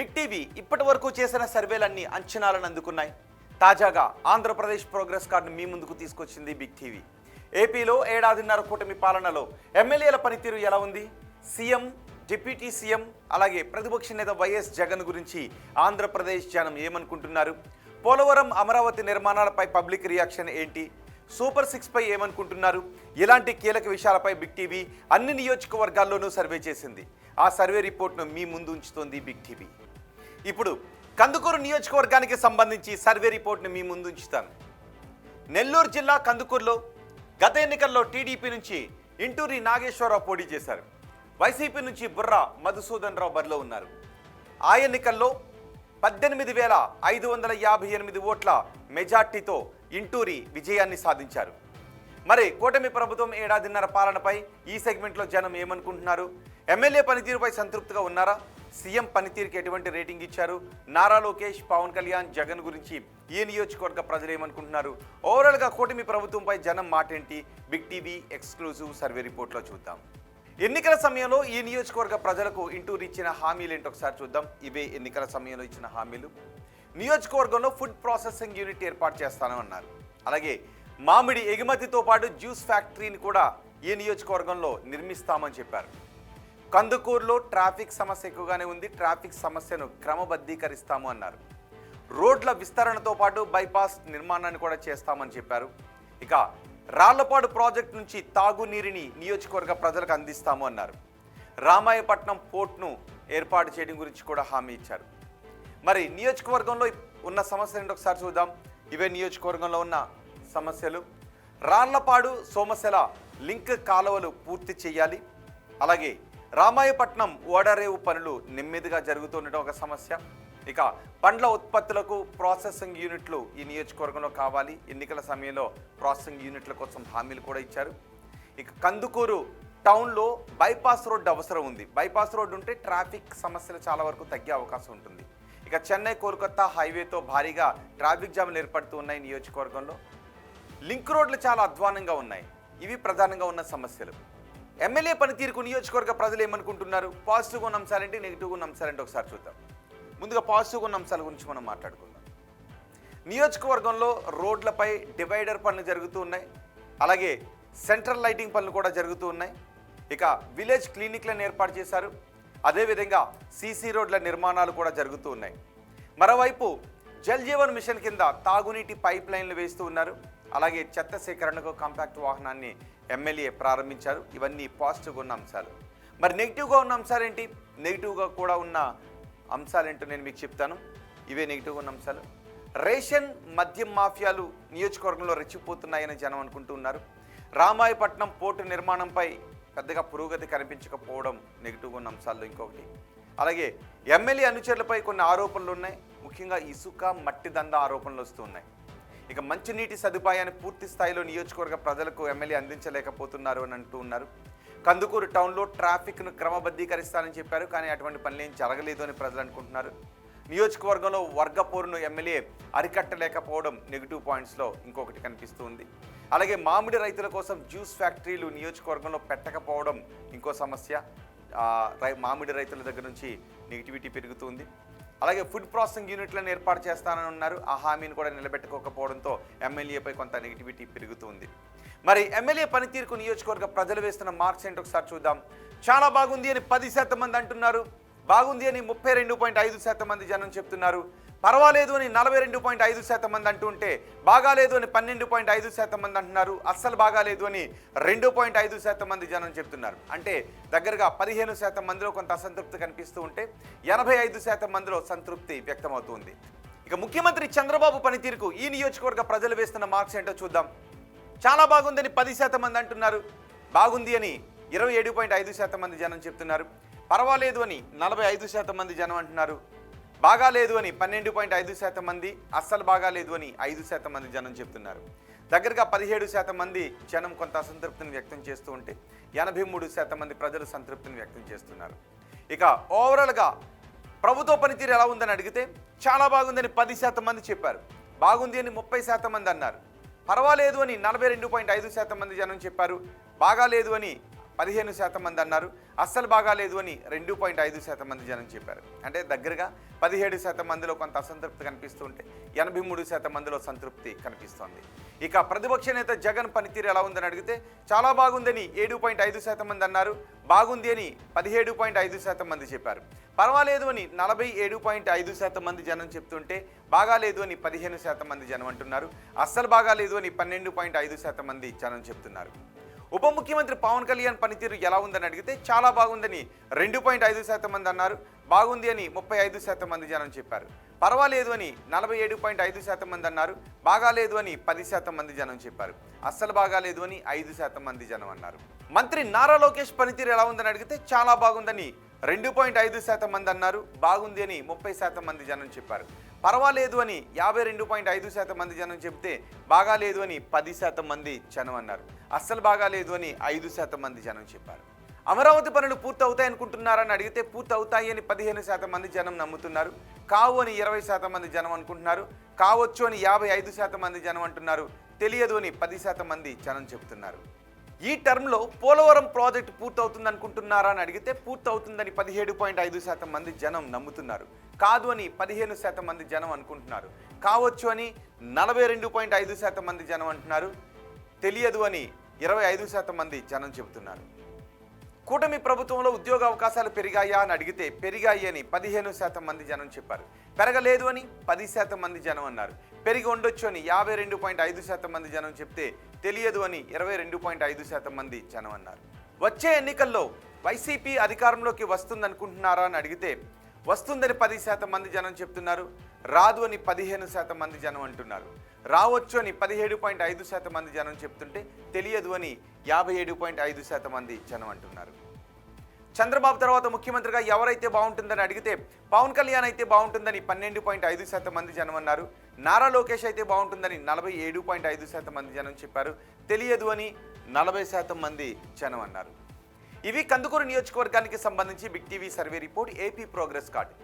Big TV ఇప్పటి వరకు చేసిన సర్వేలన్నీ అంచనాలను అందుకున్నాయి. తాజాగా ఆంధ్రప్రదేశ్ ప్రోగ్రెస్ కార్డును మీ ముందుకు తీసుకొచ్చింది బిగ్ టీవీ. ఏపీలో ఏడాదిన్నర కూటమి పాలనలో ఎమ్మెల్యేల పనితీరు ఎలా ఉంది, సీఎం, డిప్యూటీ సీఎం అలాగే ప్రతిపక్ష నేత వైఎస్ జగన్ గురించి ఆంధ్రప్రదేశ్ జనం ఏమనుకుంటున్నారు, పోలవరం అమరావతి నిర్మాణాలపై పబ్లిక్ రియాక్షన్ ఏంటి, సూపర్ 6 పై ఏమనుకుంటున్నారు, ఇలాంటి కీలక విషయాలపై బిగ్ టీవీ అన్ని నియోజకవర్గాల్లోనూ సర్వే చేసింది. ఆ సర్వే రిపోర్ట్ను మీ ముందు ఉంచుతోంది బిగ్ టీవీ. ఇప్పుడు కందుకూరు నియోజకవర్గానికి సంబంధించి సర్వే రిపోర్ట్ను మీ ముందు ఉంచుతాను. నెల్లూరు జిల్లా కందుకూరులో గత ఎన్నికల్లో టీడీపీ నుంచి ఇంటూరి నాగేశ్వరరావు పోటీ చేశారు. వైసీపీ నుంచి బుర్రా మధుసూదన్ రావు బరిలో ఉన్నారు. ఆ ఎన్నికల్లో 18,558 ఓట్ల మెజార్టీతో ఇంటూరి విజయాన్ని సాధించారు. మరి కూటమి ప్రభుత్వం ఏడాదిన్నర పాలనపై ఈ సెగ్మెంట్లో జనం ఏమనుకుంటున్నారు, ఎమ్మెల్యే పనితీరుపై సంతృప్తిగా ఉన్నారా, సీఎం పనితీరుకి ఎటువంటి రేటింగ్ ఇచ్చారు, నారా లోకేష్, పవన్ కళ్యాణ్, జగన్ గురించి ఈ నియోజకవర్గ ప్రజలు ఏమనుకుంటున్నారు, ఓవరాల్గా కూటమి ప్రభుత్వంపై జనం మాటేంటి, బిగ్ టీవీ ఎక్స్క్లూజివ్ సర్వే రిపోర్ట్లో చూద్దాం. ఎన్నికల సమయంలో ఈ నియోజకవర్గ ప్రజలకు ఇంటూరు ఇచ్చిన హామీలు ఏంటో ఒకసారి చూద్దాం. ఇవే ఎన్నికల సమయంలో ఇచ్చిన హామీలు. నియోజకవర్గంలో ఫుడ్ ప్రాసెసింగ్ యూనిట్ ఏర్పాటు చేస్తానన్నారు. అలాగే మామిడి ఎగుమతితో పాటు జ్యూస్ ఫ్యాక్టరీని కూడా ఈ నియోజకవర్గంలో నిర్మిస్తామని చెప్పారు. కందుకూరులో ట్రాఫిక్ సమస్య ఎక్కువగానే ఉంది, ట్రాఫిక్ సమస్యను క్రమబద్ధీకరిస్తాము అన్నారు. రోడ్ల విస్తరణతో పాటు బైపాస్ నిర్మాణాన్ని కూడా చేస్తామని చెప్పారు. ఇక రాళ్లపాడు ప్రాజెక్టు నుంచి తాగునీరుని నియోజకవర్గ ప్రజలకు అందిస్తాము అన్నారు. రామాయపట్నం పోర్ట్ను ఏర్పాటు చేయడం గురించి కూడా హామీ ఇచ్చారు. మరి నియోజకవర్గంలో ఉన్న సమస్యలు ఏంటో ఒకసారి చూద్దాం. ఇవే నియోజకవర్గంలో ఉన్న సమస్యలు. రాళ్లపాడు సోమశెల లింక్ కాలువలు పూర్తి చేయాలి. అలాగే రామాయపట్నం ఓడరేవు పనులు నెమ్మదిగా జరుగుతుండటం ఒక సమస్య. ఇక పండ్ల ఉత్పత్తులకు ప్రాసెసింగ్ యూనిట్లు ఈ నియోజకవర్గంలో కావాలి. ఎన్నికల సమయంలో ప్రాసెసింగ్ యూనిట్ల కోసం హామీలు కూడా ఇచ్చారు. ఇక కందుకూరు టౌన్లో బైపాస్ రోడ్డు అవసరం ఉంది. బైపాస్ రోడ్డు ఉంటే ట్రాఫిక్ సమస్యలు చాలా వరకు తగ్గే అవకాశం ఉంటుంది. ఇక చెన్నై కోల్కతా హైవేతో భారీగా ట్రాఫిక్ జామ్లు ఏర్పడుతూ ఉన్నాయి నియోజకవర్గంలో. లింక్ రోడ్లు చాలా అధ్వానంగా ఉన్నాయి. ఇవి ప్రధానంగా ఉన్న సమస్యలు. ఎమ్మెల్యే పనితీరుకు నియోజకవర్గ ప్రజలు ఏమనుకుంటున్నారు, పాజిటివ్గా ఉన్న అంశాలేంటి, నెగిటివ్గా ఉన్న అంశాలేంటి ఒకసారి చూద్దాం. ముందుగా పాజిటివ్గా ఉన్న అంశాల గురించి మనం మాట్లాడుకుందాం. నియోజకవర్గంలో రోడ్లపై డివైడర్ పనులు జరుగుతూ ఉన్నాయి. అలాగే సెంట్రల్ లైటింగ్ పనులు కూడా జరుగుతూ ఉన్నాయి. ఇక విలేజ్ క్లినిక్లను ఏర్పాటు చేశారు. అదేవిధంగా సీసీ రోడ్ల నిర్మాణాలు కూడా జరుగుతూ ఉన్నాయి. మరోవైపు జల్ జీవన్ మిషన్ కింద తాగునీటి పైప్ లైన్లు వేస్తూ ఉన్నారు. అలాగే చెత్త సేకరణకు కాంపాక్ట్ వాహనాన్ని ఎమ్మెల్యే ప్రారంభించారు. ఇవన్నీ పాజిటివ్గా ఉన్న అంశాలు. మరి నెగిటివ్గా ఉన్న అంశాలేంటి, నెగిటివ్గా కూడా ఉన్న అంశాలేంటో నేను మీకు చెప్తాను. ఇవే నెగిటివ్గా ఉన్న అంశాలు. రేషన్ మద్యం మాఫియాలు నియోజకవర్గంలో రెచ్చిపోతున్నాయని జనం అనుకుంటూ ఉన్నారు. రామాయపట్నం పోర్టు నిర్మాణంపై పెద్దగా పురోగతి కనిపించకపోవడం నెగిటివ్గా ఉన్న అంశాల్లో ఇంకొకటి. అలాగే ఎమ్మెల్యే అనుచరులపై కొన్ని ఆరోపణలు ఉన్నాయి. ముఖ్యంగా ఇసుక, మట్టి దందా ఆరోపణలు వస్తూ ఉన్నాయి. ఇక మంచినీటి సదుపాయాన్ని పూర్తి స్థాయిలో నియోజకవర్గ ప్రజలకు ఎమ్మెల్యే అందించలేకపోతున్నారు అని అంటూ ఉన్నారు. కందుకూరు టౌన్లో ట్రాఫిక్ను క్రమబద్ధీకరిస్తానని చెప్పారు, కానీ అటువంటి పనులు ఏం జరగలేదు అని ప్రజలు అనుకుంటున్నారు. నియోజకవర్గంలో వర్గ పోరును ఎమ్మెల్యే అరికట్టలేకపోవడం నెగిటివ్ పాయింట్స్లో ఇంకొకటి కనిపిస్తూ ఉంది. అలాగే మామిడి రైతుల కోసం జ్యూస్ ఫ్యాక్టరీలు నియోజకవర్గంలో పెట్టకపోవడం ఇంకో సమస్య. మామిడి రైతుల దగ్గర నుంచి నెగిటివిటీ పెరుగుతుంది. అలాగే ఫుడ్ ప్రాసెసింగ్ యూనిట్లను ఏర్పాటు చేస్తానని ఉన్నారు. ఆ హామీని కూడా నిలబెట్టుకోకపోవడంతో ఎమ్మెల్యేపై కొంత నెగిటివిటీ పెరుగుతుంది. మరి ఎమ్మెల్యే పనితీరుకు నియోజకవర్గ ప్రజలు వేస్తున్న మార్క్స్ ఏంటో ఒకసారి చూద్దాం. చాలా బాగుంది అని 10% మంది అంటున్నారు. బాగుంది అని 32.5% మంది జనం చెప్తున్నారు. పర్వాలేదు అని 42.5% మంది అంటుంటే, బాగాలేదు అని 12.5% మంది అంటున్నారు. అస్సలు బాగాలేదు అని 2.5% మంది జనం చెప్తున్నారు. అంటే దగ్గరగా 15% మందిలో కొంత అసంతృప్తి కనిపిస్తూ ఉంటే 85% మందిలో సంతృప్తి వ్యక్తమవుతుంది. ఇక ముఖ్యమంత్రి చంద్రబాబు పనితీరుకు ఈ నియోజకవర్గ ప్రజలు వేస్తున్న మార్క్స్ ఏంటో చూద్దాం. చాలా బాగుందని 10% మంది అంటున్నారు. బాగుంది అని 27.5% మంది జనం చెప్తున్నారు. పర్వాలేదు అని 45% మంది జనం అంటున్నారు. బాగాలేదు అని 12.5% మంది, అస్సలు బాగాలేదు అని 5% మంది జనం చెప్తున్నారు. దగ్గరగా 17% మంది జనం కొంత అసంతృప్తిని వ్యక్తం చేస్తూ ఉంటే 83% మంది ప్రజలు సంతృప్తిని వ్యక్తం చేస్తున్నారు. ఇక ఓవరాల్గా ప్రభుత్వ పనితీరు ఎలా ఉందని అడిగితే చాలా బాగుందని 10% మంది చెప్పారు. బాగుంది అని 30% మంది అన్నారు. పర్వాలేదు అని 42.5% మంది జనం చెప్పారు. బాగాలేదు అని 15% మంది అన్నారు. అస్సలు బాగాలేదు అని 2.5% మంది జనం చెప్పారు. అంటే దగ్గరగా 17% మందిలో కొంత అసంతృప్తి కనిపిస్తూ ఉంటే 83% మందిలో సంతృప్తి కనిపిస్తోంది. ఇక ప్రతిపక్ష నేత జగన్ పనితీరు ఎలా ఉందని అడిగితే చాలా బాగుందని 7.5% మంది అన్నారు. బాగుంది అని 17.5% మంది చెప్పారు. పర్వాలేదు అని 47.5% మంది జనం చెప్తుంటే బాగాలేదు అని 15% మంది జనం అంటున్నారు. అస్సలు బాగాలేదు అని 12.5% మంది జనం చెప్తున్నారు. ఉప ముఖ్యమంత్రి పవన్ కళ్యాణ్ పనితీరు ఎలా ఉందని అడిగితే చాలా బాగుందని 2.5% మంది అన్నారు. బాగుంది అని 35% మంది జనం చెప్పారు. పర్వాలేదు అని 47.5% మంది అన్నారు. బాగాలేదు అని 10% మంది జనం చెప్పారు. అస్సలు బాగాలేదు అని 5% మంది జనం అన్నారు. మంత్రి నారా లోకేష్ పనితీరు ఎలా ఉందని అడిగితే చాలా బాగుందని 2.5% మంది అన్నారు. బాగుంది అని 30% మంది జనం చెప్పారు. పర్వాలేదు అని 52.5% మంది జనం చెప్తే బాగాలేదు అని 10% మంది జనం అన్నారు. అస్సలు బాగాలేదు అని 5% మంది జనం చెప్పారు. అమరావతి పనులు పూర్తి అవుతాయి అనుకుంటున్నారని అడిగితే పూర్తి అవుతాయి అని 15% మంది జనం నమ్ముతున్నారు. కావు అని 20% మంది జనం అనుకుంటున్నారు. కావచ్చు అని 55% మంది జనం అంటున్నారు. తెలియదు అని 10% మంది జనం చెబుతున్నారు. ఈ టర్మ్లో పోలవరం ప్రాజెక్టు పూర్తవుతుంది అనుకుంటున్నారా అని అడిగితే పూర్తవుతుందని 17.5% మంది జనం నమ్ముతున్నారు. కాదు అని 15% మంది జనం అనుకుంటున్నారు. కావచ్చు అని 42.5% మంది జనం అంటున్నారు. తెలియదు అని 25% మంది జనం చెబుతున్నారు. కూటమి ప్రభుత్వంలో ఉద్యోగ అవకాశాలు పెరిగాయా అని అడిగితే పెరిగాయి అని 15% మంది జనం చెప్పారు. పెరగలేదు అని 10% మంది జనం అన్నారు. పెరిగి ఉండొచ్చు అని 52.5% మంది జనం చెప్తే తెలియదు అని 22.5% మంది జనం అన్నారు. వచ్చే ఎన్నికల్లో వైసీపీ అధికారంలోకి వస్తుందనుకుంటున్నారా అని అడిగితే వస్తుందని 10% మంది జనం చెప్తున్నారు. రాదు అని 15% మంది జనం అంటున్నారు. రావచ్చు అని 17.5% మంది జనం చెప్తుంటే తెలియదు అని 57.5% మంది జనం అంటున్నారు. చంద్రబాబు తర్వాత ముఖ్యమంత్రిగా ఎవరైతే బాగుంటుందని అడిగితే పవన్ కళ్యాణ్ అయితే బాగుంటుందని 12.5% మంది జనం అన్నారు. నారా లోకేష్ అయితే బాగుంటుందని 47.5% మంది జనం చెప్పారు. తెలియదు అని 40% మంది జనం అన్నారు. ఇవి కందుకూరు నియోజకవర్గానికి సంబంధించి big TV survey report AP progress card.